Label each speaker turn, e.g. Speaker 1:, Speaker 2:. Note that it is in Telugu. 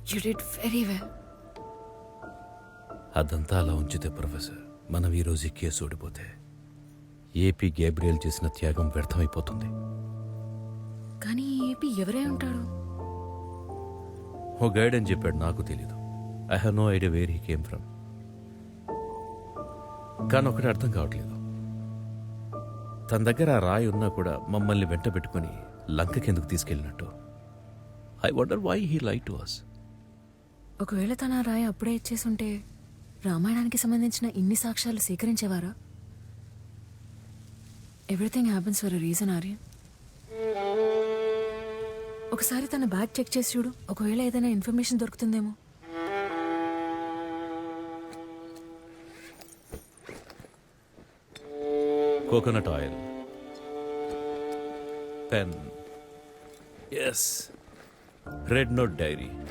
Speaker 1: You did very well.
Speaker 2: అదంతా అలా ఉంచితే ప్రొఫెసర్, మనం ఈరోజు ఈ కేసు ఓడిపోతే ఏపీ గేబ్రియల్ చేసిన త్యాగం వ్యర్థమైపోతుంది.
Speaker 1: కానీ ఏపీ ఎవరై ఉంటాడు?
Speaker 2: ఓ గైడ్ అని చెప్పాడు, నాకు తెలీదు. I have no idea where he came from. కానీ ఒకటి అర్థం కావట్లేదు, తన దగ్గర ఆ రాయి ఉన్నా కూడా మమ్మల్ని వెంట పెట్టుకుని లంకకి ఎందుకు తీసుకెళ్ళినట్టు. I wonder why he like to us.
Speaker 1: ఒకవేళ తన ఆ రాయి అప్పుడే ఇచ్చేసుంటే రామాయణానికి సంబంధించిన ఇన్ని సాక్ష్యాలు సేకరించేవారా? Everything happens for a reason Aryan. ఒకసారి తన బ్యాగ్ చెక్ చేసి చూడు, ఒకవేళ ఏదైనా ఇన్ఫర్మేషన్ దొరుకుతుందేమో.
Speaker 2: Coconut oil, pen, yes, red note dairy.